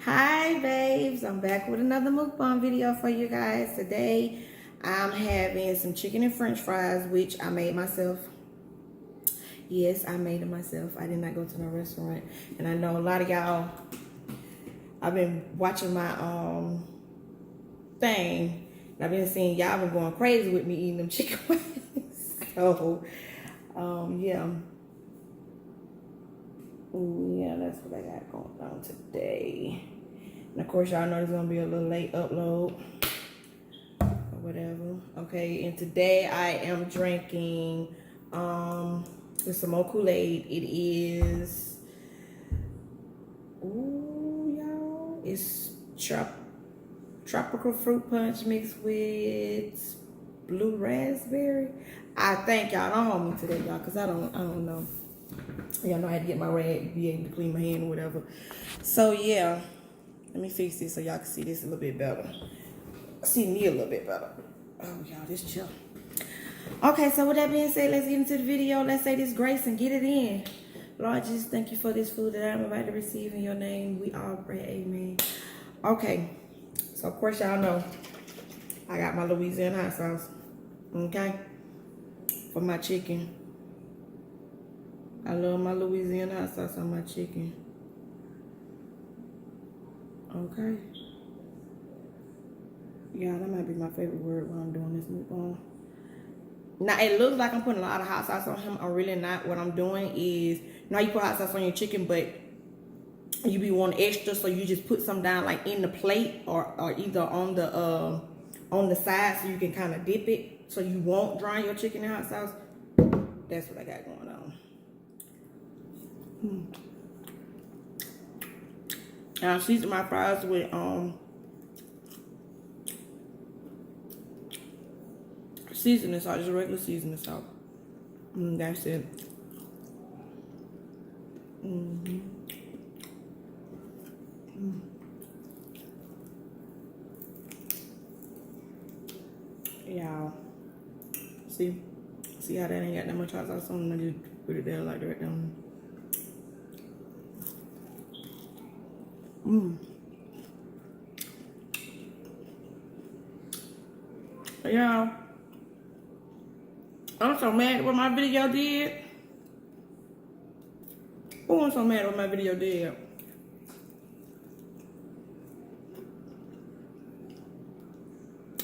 Hi babes, I'm back with another mukbang video for you guys. Today I'm having some chicken and french fries, which I made myself. Yes, I made it myself. I did not go to no restaurant. And I know a lot of y'all, I've been watching my thing, and I've been seeing y'all been going crazy with me eating them chicken wings. So yeah. Yeah, that's what I got going on today. And of course, y'all know there's gonna be a little late upload or whatever. Okay, and today I am drinking with some more Kool-Aid. It is, ooh, y'all, it's tropical fruit punch mixed with blue raspberry. I think y'all don't hold me to that, y'all, cause I don't know. Y'all know I had to get my rag, be able to clean my hand or whatever. So yeah, let me fix this so y'all can see this a little bit better. See me a little bit better. Oh y'all, this chill. Okay, so with that being said, let's get into the video. Let's say this grace and get it in. Lord Jesus, thank you for this food that I'm about to receive in your name. We all pray, amen. Okay, so of course y'all know I got my Louisiana hot sauce. Okay, for my chicken. I love my Louisiana hot sauce on my chicken. Okay. Yeah, that might be my favorite word when I'm doing this mukbang. Now, it looks like I'm putting a lot of hot sauce on him. I'm really not. What I'm doing is, now you put hot sauce on your chicken, but you be wanting extra, so you just put some down like in the plate or either on the side so you can kind of dip it so you won't drown your chicken in hot sauce. That's what I got going on. And I season my fries with seasoning salt, just regular seasoning salt. That's it. Y'all, see how that ain't got that much hot sauce on? I just put it there like right down. Y'all, I'm so mad at what my video did. Who was so mad at what my video did?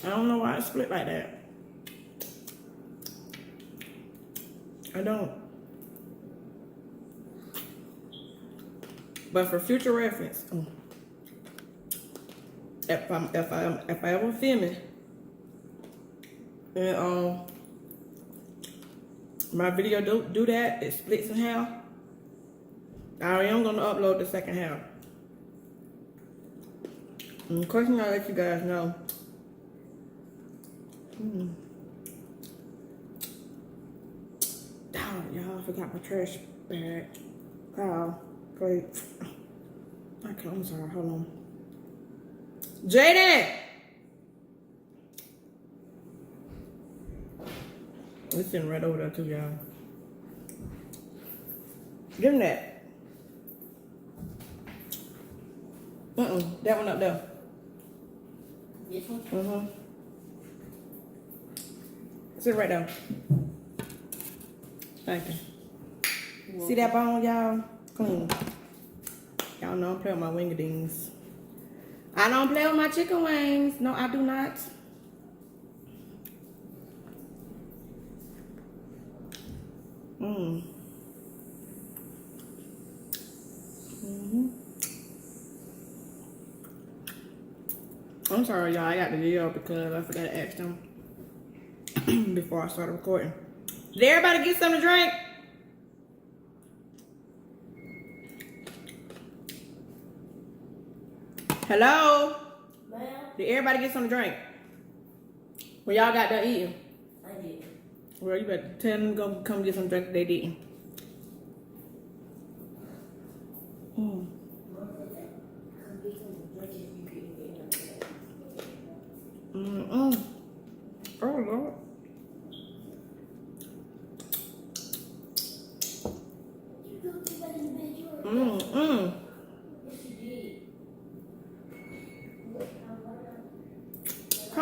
I don't know why it split like that. I don't. But for future reference, if I ever film it, and my video do that, it splits in half, I am gonna upload the second half. And of course, I'll let you guys know. Damn, y'all, I forgot my trash bag. Wow, great. Okay, I'm sorry, hold on. Jaden! It's sitting right over there too, y'all. Give him that. That one up there. This one? Mm-hmm. Sit right there. Thank you. See that bone, y'all? Clean. Y'all know I'm playing with my wingadings. I don't play with my chicken wings. No, I do not. I'm sorry, y'all. I got the video because I forgot to ask them before I started recording. Did everybody get something to drink? Hello? Ma'am? Did everybody get something to drink? Well, y'all got done eating. I did. Well, you better tell them to go come get some drink they didn't. Oh, Lord.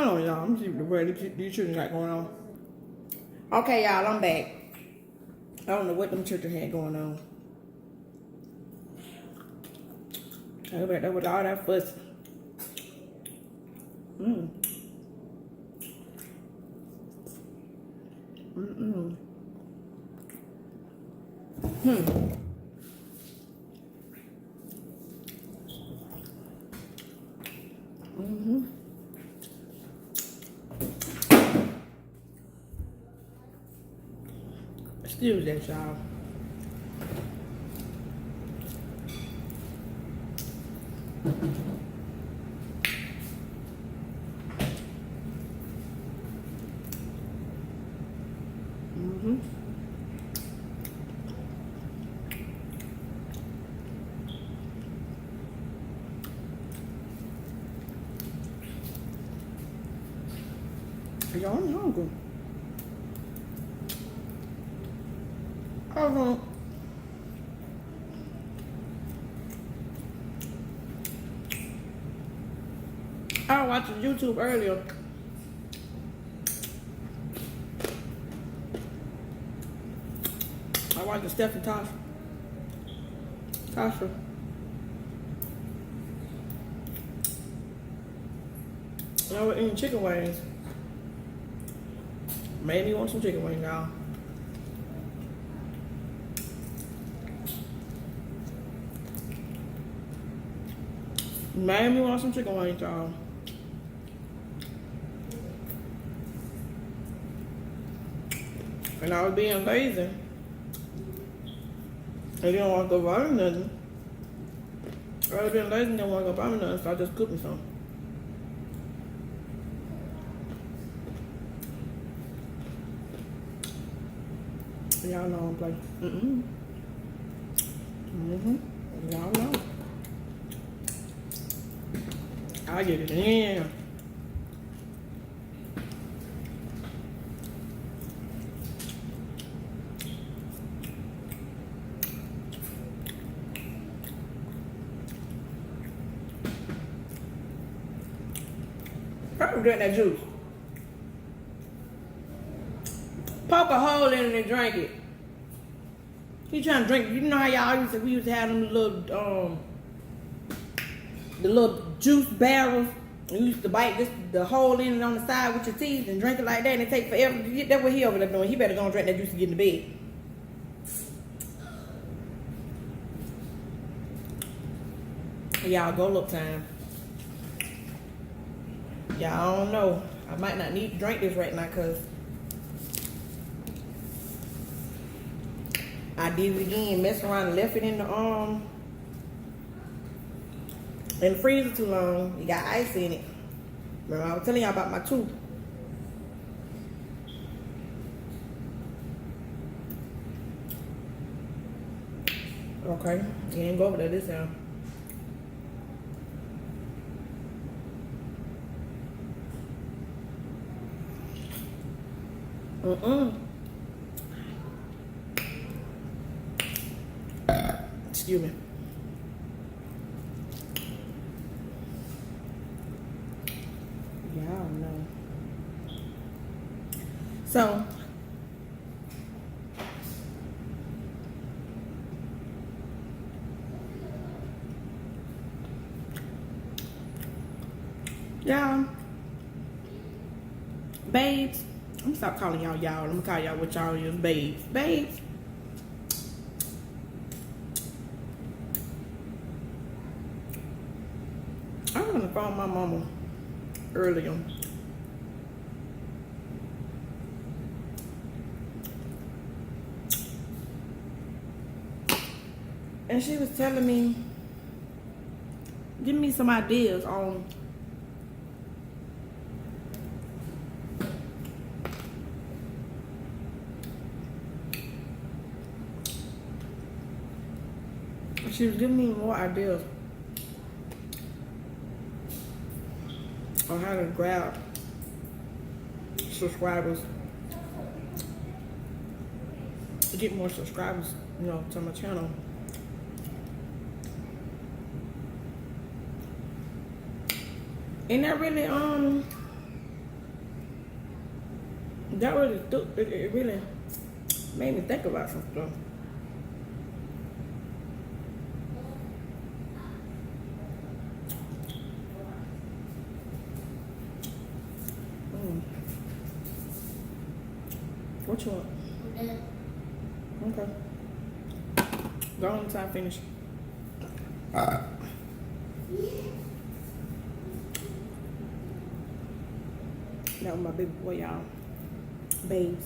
Hold on, y'all. Let me see what these children got going on. Okay, y'all, I'm back. I don't know what them children had going on. I go back there with all that fuss. Mm. Mm-mm. Mm-hmm. Excuse that, y'all. Mm-hmm. Y'all, I'm hungry. Uh-huh. I was watching YouTube earlier. I watched Steph and Tasha. I was eating chicken wings. Made me want some chicken wings, y'all. Made me want some chicken wings, y'all. And I was being lazy. I didn't want to go buy me nothing. I was being lazy and didn't want to go buy me nothing, so I just cooked me some. Y'all know I'm playing. Y'all know. I get it in. Probably drink that juice. Poke a hole in it and drink it. He trying to drink. You know how y'all we used to have them little the little juice barrels. You used to bite just the hole in it on the side with your teeth and drink it like that, and it take forever. That's what he over there doing. He better go and drink that juice to get in the bed. Y'all, go look time. Y'all, I don't know. I might not need to drink this right now because I did it again. Messed around and left it in the freezer too long. It got ice in it. Remember I was telling y'all about my tooth. Okay, you ain't go over there this time. Excuse me. Y'all know. So, y'all, babes, I'm gonna stop calling y'all. I'm gonna call y'all what y'all is, babes. Babes. I was on the phone with my mama earlier. And she was telling me, give me some ideas on she was giving me more ideas on how to grab subscribers, to get more subscribers, you know, to my channel. And that really That really, it really made me think about some stuff. What you want? Okay. Go on until I finish. That was my baby boy, y'all. Babes.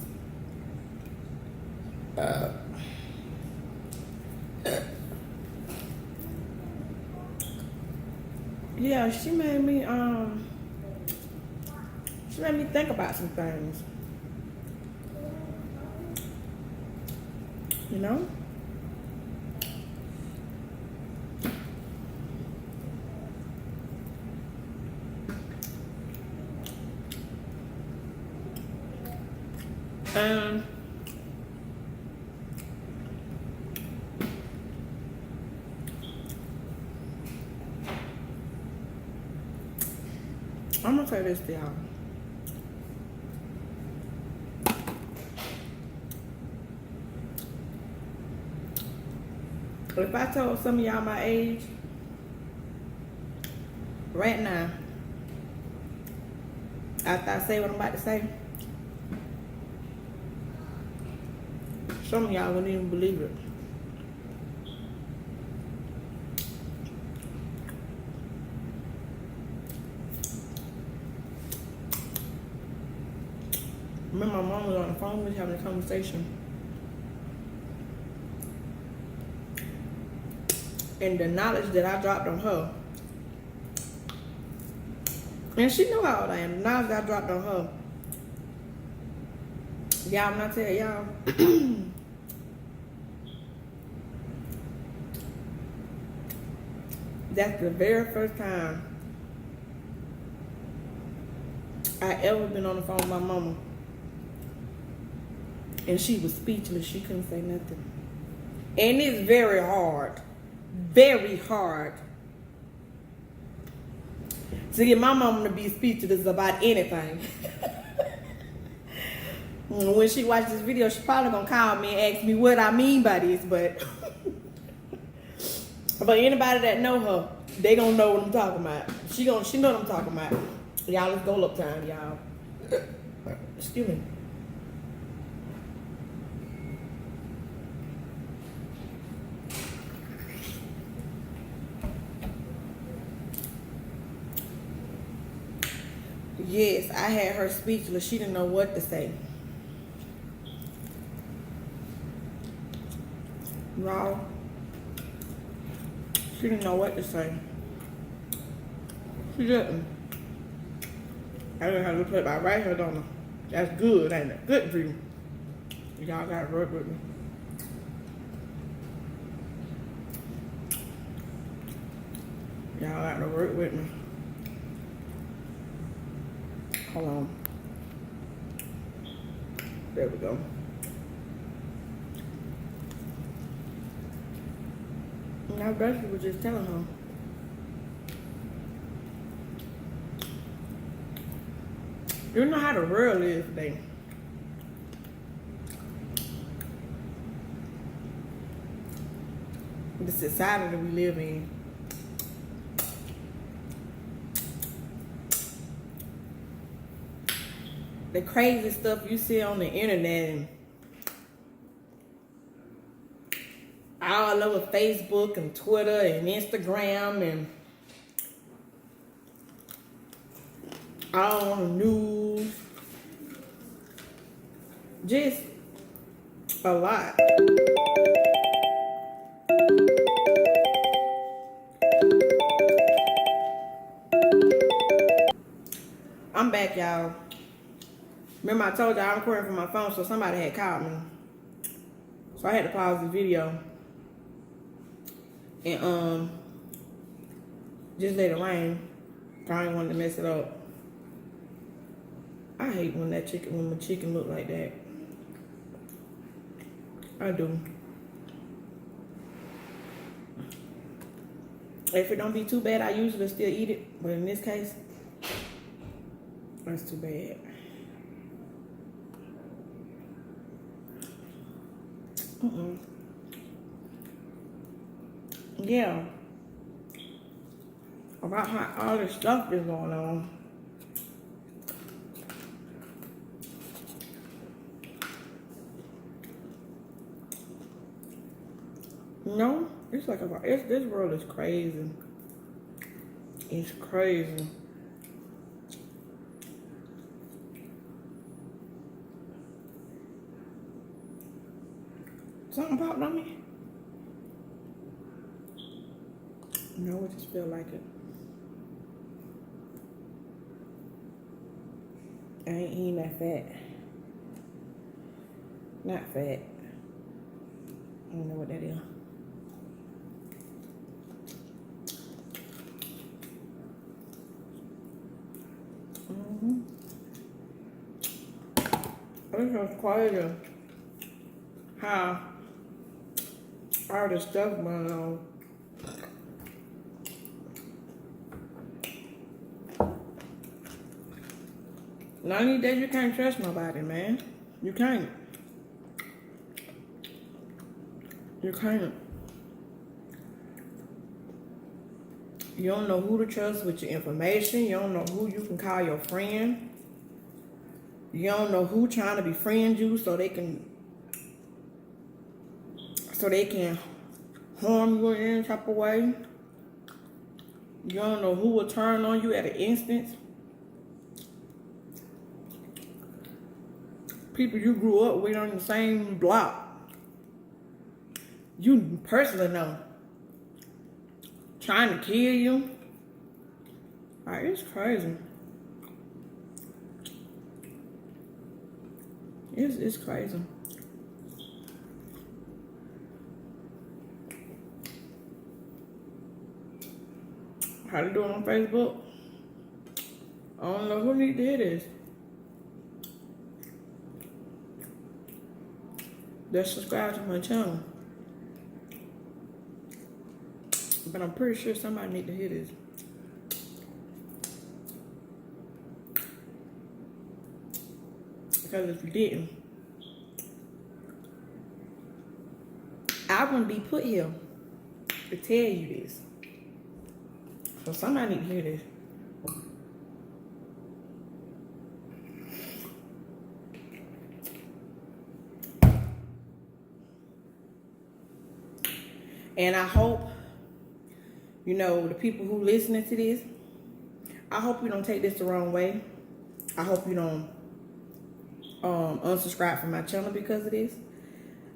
Yeah, she made me think about some things. You know? I'm gonna say this to y'all. If I told some of y'all my age right now, after I say what I'm about to say, some of y'all wouldn't even believe it. Remember, my mom was on the phone with me having a conversation. And the knowledge that I dropped on her, and she knew how old I am, the knowledge that I dropped on her, y'all, when I tell y'all, that's the very first time I ever been on the phone with my mama. And she was speechless. She couldn't say nothing. And it's very hard to get my mama to be speechless about anything. When she watched this video, she probably gonna call me and ask me what I mean by this, but anybody that know her, they gonna know what I'm talking about. She know what I'm talking about. Y'all, it's go up time, y'all. Excuse me. Yes, I had her speechless. She didn't know what to say. No. She didn't know what to say. She didn't. I didn't have to put my right hand on her. That's good, ain't it? Good for you. Y'all gotta work with me. Y'all got to work with me. Hold on. There we go. Now Bessie was just telling her. You know how the world is today. The society that we live in. The crazy stuff you see on the internet and all over Facebook and Twitter and Instagram and all on the news. Just a lot. I'm back, y'all. Remember I told y'all I'm recording from my phone, so somebody had called me. So I had to pause the video. And just let it rain. I didn't want to mess it up. I hate when my chicken look like that. I do. If it don't be too bad, I usually still eat it. But in this case, that's too bad. Yeah. About how all this stuff is going on. No, it's like this world is crazy. It's crazy. Something popped on me? No, it just feel like it. I ain't eating that fat. Not fat. I don't know what that is. It's just crazy how all this stuff going on. None of these days you can't trust nobody, man. You can't. You can't. You don't know who to trust with your information. You don't know who you can call your friend. You don't know who trying to befriend you so they can harm you in any type of way. You don't know who will turn on you at an instant. People you grew up with on the same block. You personally know. Trying to kill you. Like, it's crazy. It's crazy. How to do it on Facebook? I don't know who need to hear this. Just subscribe to my channel. But I'm pretty sure somebody need to hear this. Because if you didn't, I wouldn't be put here to tell you this. So somebody need to hear this. And I hope, you know, the people who listening to this, I hope you don't take this the wrong way. I hope you don't unsubscribe from my channel because of this.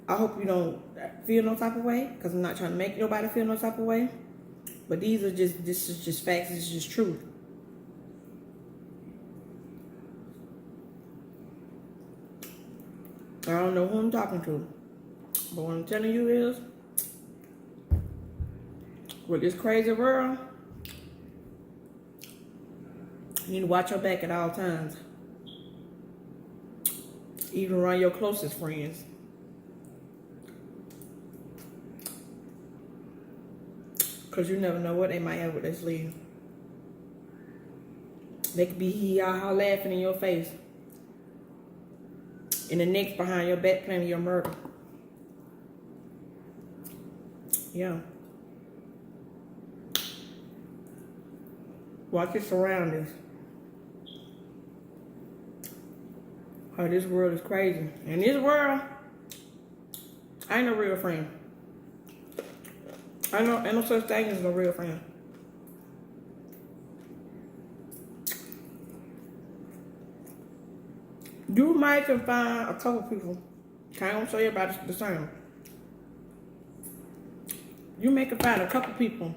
I hope you don't feel no type of way, because I'm not trying to make nobody feel no type of way. But this is just facts, this is just truth. I don't know who I'm talking to, but what I'm telling you is, with this crazy world, you need to watch your back at all times. Even around your closest friends. Because you never know what they might have with their sleeve. They could be hee-haw laughing in your face. And the next behind your back planning your murder. Yeah. Watch your surroundings. Oh, this world is crazy. In this world, I ain't no real friend. Ain't no such thing as no real friend. You might can find a couple people. I don't say everybody's the same. You may can find a couple people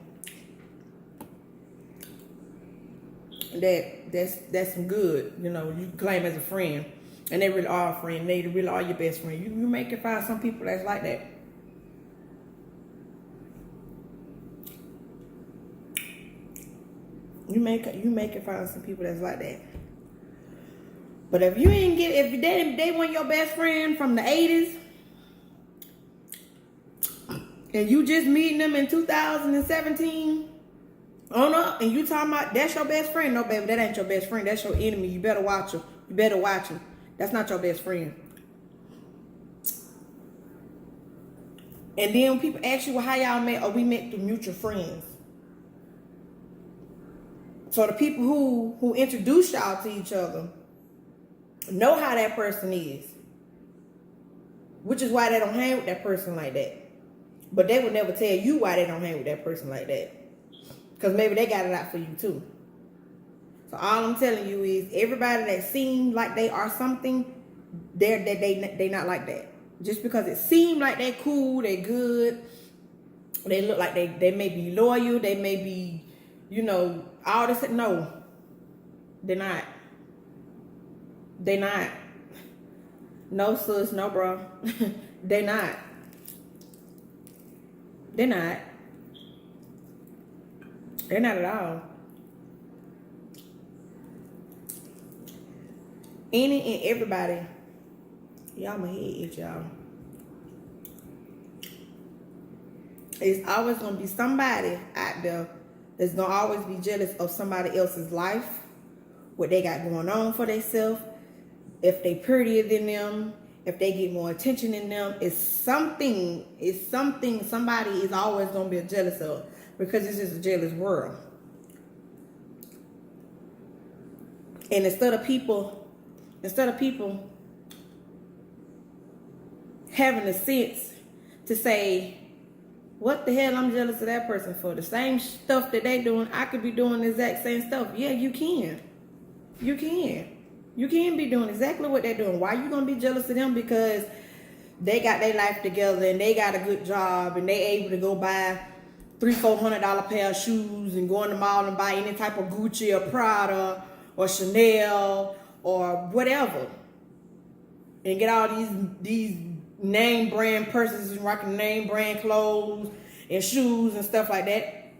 that's some good, you know, you can claim as a friend. And they really are a friend. They really are your best friend. You may can find some people that's like that. You may can find some people that's like that. But if you ain't if they weren't your best friend from the 80s, and you just meeting them in 2017, on up, and you talking about that's your best friend. No, baby, that ain't your best friend. That's your enemy. You better watch him. You better watch him. That's not your best friend. And then when people ask you, well, how y'all met? Oh, we met through mutual friends. So the people who introduce y'all to each other know how that person is. Which is why they don't hang with that person like that. But they would never tell you why they don't hang with that person like that. Because maybe they got it out for you too. So all I'm telling you is everybody that seems like they are something, they not like that. Just because it seems like they cool, they good, they look like they may be loyal, they may be, you know, all this. No, they're not. They not. No sis, no bro. They not. They're not. They're not at all. Any and everybody. Y'all, my head itch, y'all. It's always gonna be somebody out there that's gonna always be jealous of somebody else's life, what they got going on for themselves. If they prettier than them, if they get more attention than them, it's something somebody is always gonna be jealous of, because it's just a jealous world. And instead of people having the sense to say, what the hell I'm jealous of that person for? The same stuff that they doing, I could be doing the exact same stuff. Yeah, you can. You can. You can be doing exactly what they're doing. Why you gonna be jealous of them? Because they got their life together and they got a good job and they able to go buy $300-400 pair of shoes and go in the mall and buy any type of Gucci or Prada or Chanel or whatever, and get all these name brand purses and rocking name brand clothes and shoes and stuff like that.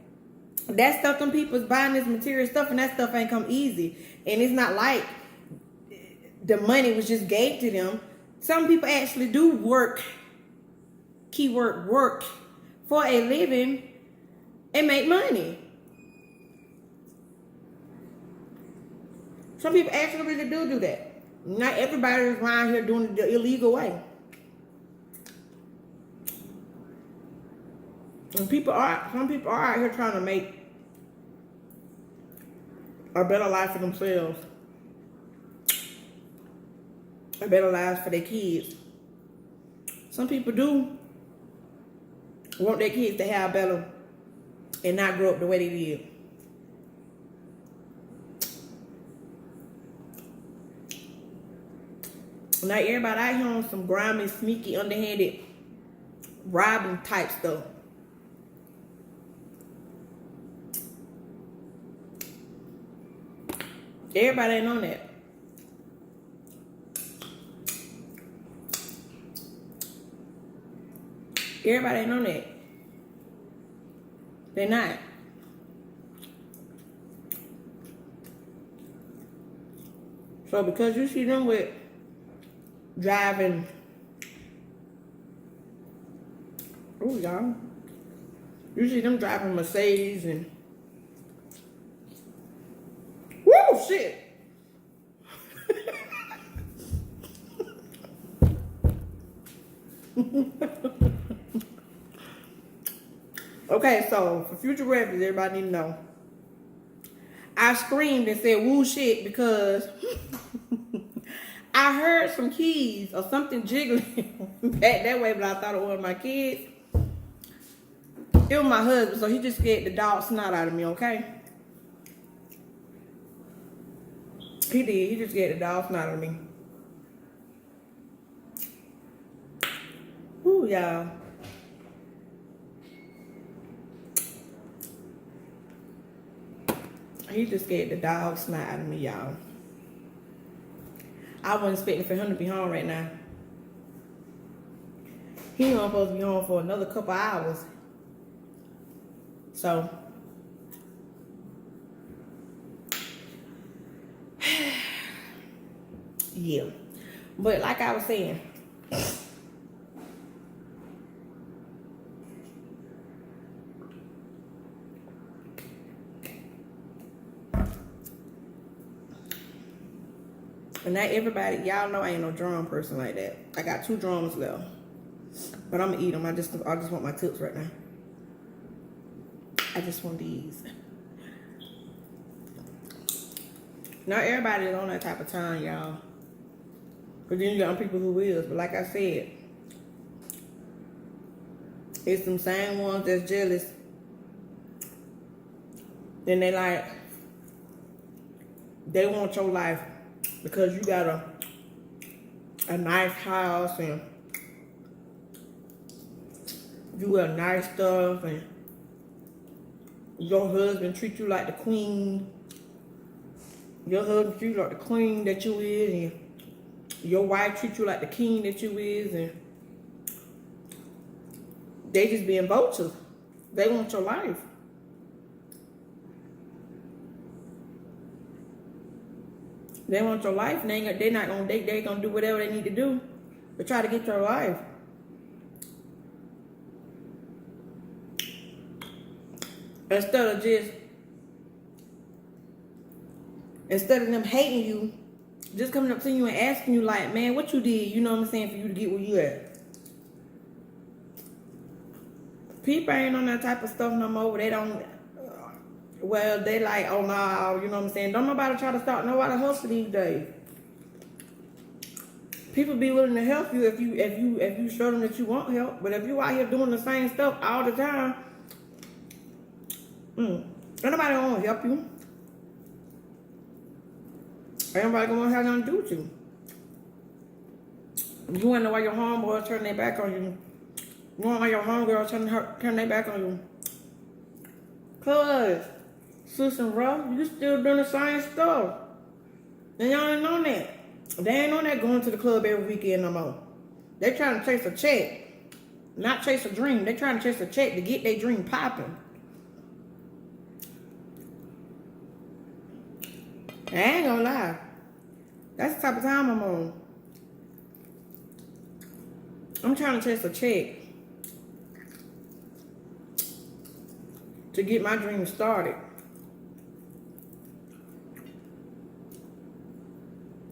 That stuff, them people's buying this material stuff, and that stuff ain't come easy. And it's not like the money was just gave to them. Some people actually do work, keyword work, for a living and make money. Some people actually really do that. Not everybody is around here doing it the illegal way. And some people are out here trying to make a better life for themselves, a better life for their kids. Some people do want their kids to have better and not grow up the way they did. Now everybody out here on some grimy, sneaky, underhanded, robbing type stuff. Everybody ain't on that. Everybody ain't on that. They're not. So because you see them with driving, oh y'all, you see them driving Mercedes and woo shit. Okay, so for future reference, everybody need to know, I screamed and said woo shit because I heard some keys or something jiggling back that way, but I thought it was one of my kids. It was my husband, so he just scared the dog snot out of me, okay? He did. He just scared the dog snot out of me. Ooh, y'all. He just scared the dog snot out of me, y'all. I wasn't expecting for him to be home right now. He wasn't supposed to be home for another couple hours. So, yeah. But like I was saying, and not everybody, y'all know I ain't no drum person like that. I got 2 drums left. But I'm gonna eat them. I just want my tips right now. I just want these. Not everybody is on that type of time, y'all. But then you got people who is. But like I said, it's them same ones that's jealous. Then they want your life because you got a nice house and you wear nice stuff and your husband treat you like the queen. Your husband treat you like the queen that you is, and your wife treat you like the king that you is, and they just being vultures. They want your life. They want your life, and they're gonna do whatever they need to do to try to get your life. Instead of them hating you, just coming up to you and asking you like, man, what you did, you know what I'm saying, for you to get where you at. People ain't on that type of stuff no more. They don't, they like, oh no, you know what I'm saying. Don't nobody try to start nobody hustle these days. People be willing to help you if you show them that you want help. But if you out here doing the same stuff all the time, ain't nobody gonna help you. Ain't nobody gonna have nothing to do with you. You wanna know why your homeboys turn their back on you. You wanna know why your homegirls turn their back on you. Cause, sis and bro, you still doing the same stuff. And y'all ain't on that. They ain't on that going to the club every weekend no more. They trying to chase a check. Not chase a dream. They trying to chase a check to get their dream popping. I ain't gonna lie. That's the type of time I'm on. I'm trying to chase a check to get my dream started.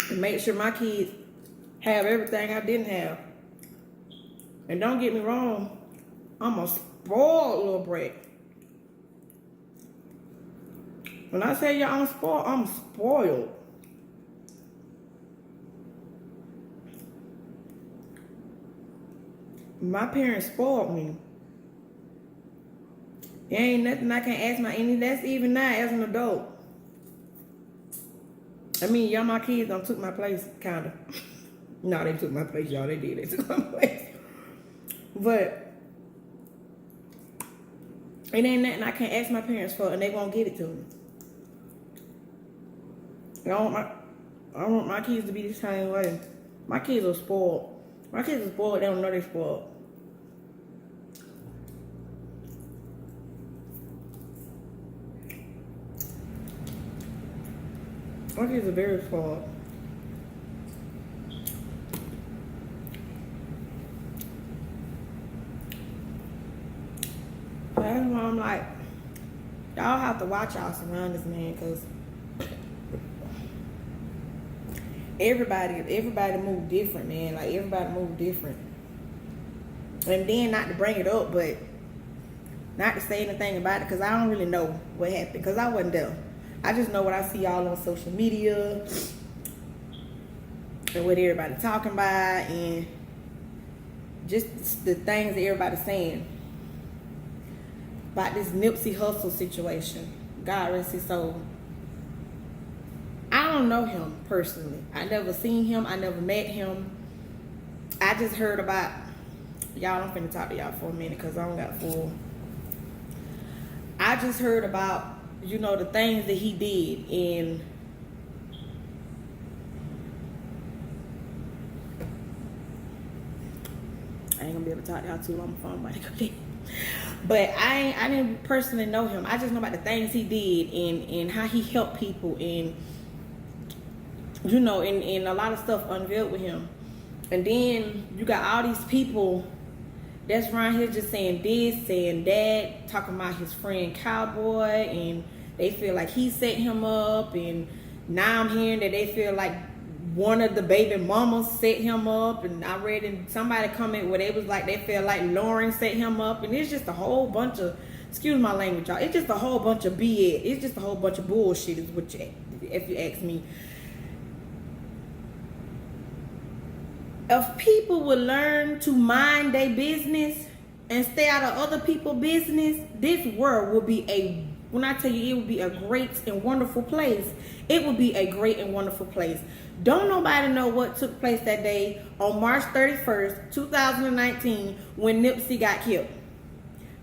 And make sure my kids have everything I didn't have. And don't get me wrong, I'm a spoiled little brat. When I say y'all I'm spoiled. My parents spoiled me. There ain't nothing I can ask that's even now as an adult. I mean, y'all, my kids done took my place, kinda. No, they took my place, y'all. They did. They took my place. But it ain't nothing I can ask my parents for, and they won't give it to me. I want my kids to be the same way. My kids are spoiled. My kids are spoiled. They don't know they're spoiled. My kids are very spoiled. That's why I'm like, y'all have to watch y'all surroundings, man, because everybody move different, man. Like, everybody move different. And then, not to bring it up, but not to say anything about it, because I don't really know what happened, because I wasn't there. I just know what I see all on social media and what everybody talking about and just the things that everybody's saying about this Nipsey Hussle situation. God rest his soul. I don't know him personally. I never seen him. I never met him. I just heard about, y'all, I'm finna talk to y'all for a minute because I don't got full. I just heard about, you know, the things that he did, and I ain't gonna be able to talk to y'all too long. My phone might go dead. But I didn't personally know him. I just know about the things he did and how he helped people, and you know, and a lot of stuff unveiled with him. And then you got all these people that's around here just saying this, saying that, talking about his friend Cowboy, and they feel like he set him up, and now I'm hearing that they feel like one of the baby mamas set him up, and I read in somebody comment where they was like they felt like Lauren set him up, and it's just a whole bunch of, excuse my language, y'all, it's just a whole bunch of BS. It's just a whole bunch of bullshit is what you, if you ask me. If people would learn to mind their business and stay out of other people's business, this world will be a, when I tell you it would be a great and wonderful place, it would be a great and wonderful place. Don't nobody know what took place that day on March 31st, 2019, when Nipsey got killed.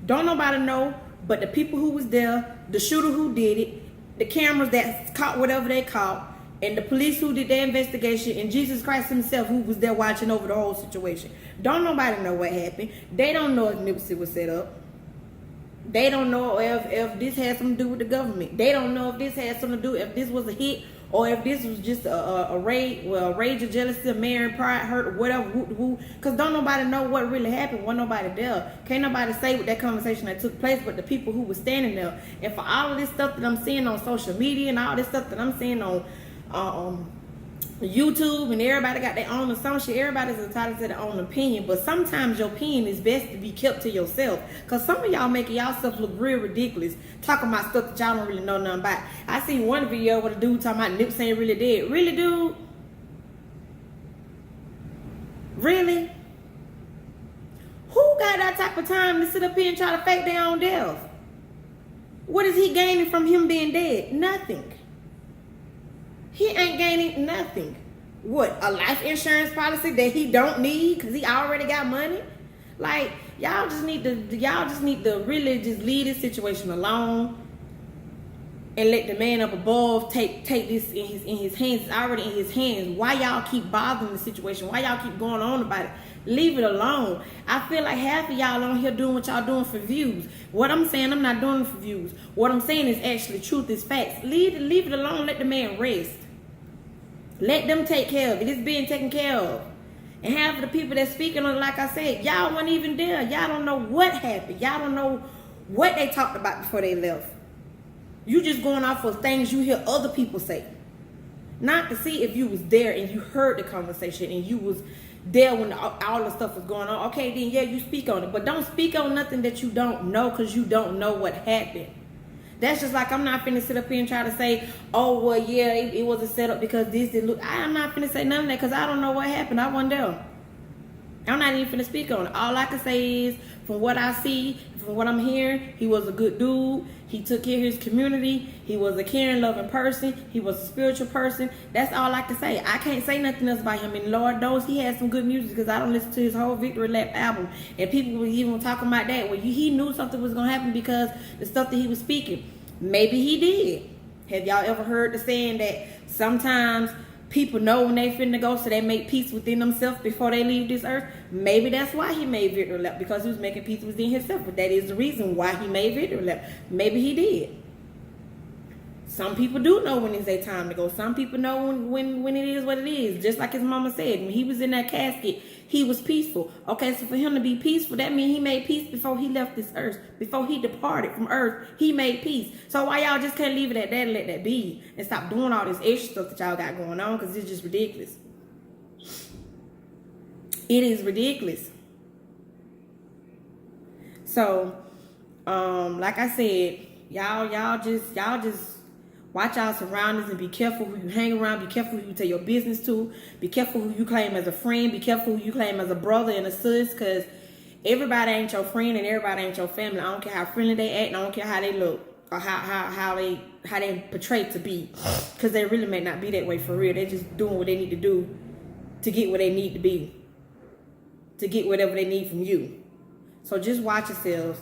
Don't nobody know but the people who was there, the shooter who did it, the cameras that caught whatever they caught, and the police who did their investigation, and Jesus Christ himself who was there watching over the whole situation. Don't nobody know what happened. They don't know if Nipsey was set up. They don't know if this had something to do with the government. They don't know if this had something to do, if this was a hit, or if this was just a rage of jealousy, a married pride, hurt, or whatever. Because don't nobody know what really happened. Wasn't nobody there. Can't nobody say what that conversation that took place, but the people who were standing there. And for all of this stuff that I'm seeing on social media and all this stuff that I'm seeing on YouTube, and everybody got their own assumption, everybody's entitled to their own opinion, but sometimes your opinion is best to be kept to yourself, because some of y'all making y'allself look real ridiculous talking about stuff that y'all don't really know nothing about. I seen one video with a dude talking about Nipsey ain't really dead. Really, dude? Really? Who got that type of time to sit up here and try to fake their own death? What is he gaining from him being dead? Nothing. He ain't gaining nothing. What, a life insurance policy that he don't need because he already got money? Like, y'all just need to really just leave this situation alone and let the man up above take this in his hands. It's already in his hands. Why y'all keep bothering the situation? Why y'all keep going on about it? Leave it alone. I feel like half of y'all on here doing what y'all doing for views. What I'm saying, I'm not doing it for views. What I'm saying is actually truth, is facts. Leave it alone. Let the man rest. Let them take care of it. It's being taken care of. And half of the people that's speaking on it, like I said, y'all weren't even there. Y'all don't know what happened. Y'all don't know what they talked about before they left. You just going off of things you hear other people say. Not to see if you was there and you heard the conversation and you was there when all the stuff was going on. Okay, then yeah, you speak on it. But don't speak on nothing that you don't know, because you don't know what happened. That's just like I'm not finna sit up here and try to say, oh, well, yeah, it was a setup because this didn't look. I'm not finna say none of that because I don't know what happened. I wasn't there. I'm not even finna speak on it. All I can say is, from what I see, from what I'm hearing, he was a good dude. He took care of his community. He was a caring, loving person. He was a spiritual person. That's all I can say. I can't say nothing else about him. And Lord knows he has some good music, because I don't listen to his whole Victory Lap album. And people were even talking about that. Well, he knew something was going to happen because the stuff that he was speaking. Maybe he did. Have y'all ever heard the saying that sometimes people know when they finna go, so they make peace within themselves before they leave this earth? Maybe that's why he made Victory Lap, because he was making peace within himself. But that is the reason why he made Victory Lap. Maybe he did. Some people do know when it's their time to go. Some people know when it is what it is. Just like his mama said, when he was in that casket, he was peaceful. Okay, so for him to be peaceful, that means he made peace before he left this earth. Before he departed from earth, he made peace. So why y'all just can't leave it at that and let that be? And stop doing all this extra stuff that y'all got going on, because it's just ridiculous. It is ridiculous. So, like I said, y'all just watch y'all surroundings and be careful who you hang around. Be careful who you tell your business to. Be careful who you claim as a friend. Be careful who you claim as a brother and a sis, because everybody ain't your friend and everybody ain't your family. I don't care how friendly they act, and I don't care how they look or how they portray to be, because they really may not be that way for real. They're just doing what they need to do to get where they need to be, to get whatever they need from you. So just watch yourselves,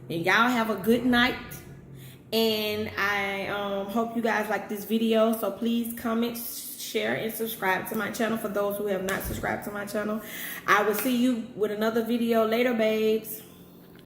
and y'all have a good night. And I hope you guys like this video. So please comment, share, and subscribe to my channel for those who have not subscribed to my channel. I will see you with another video later, babes.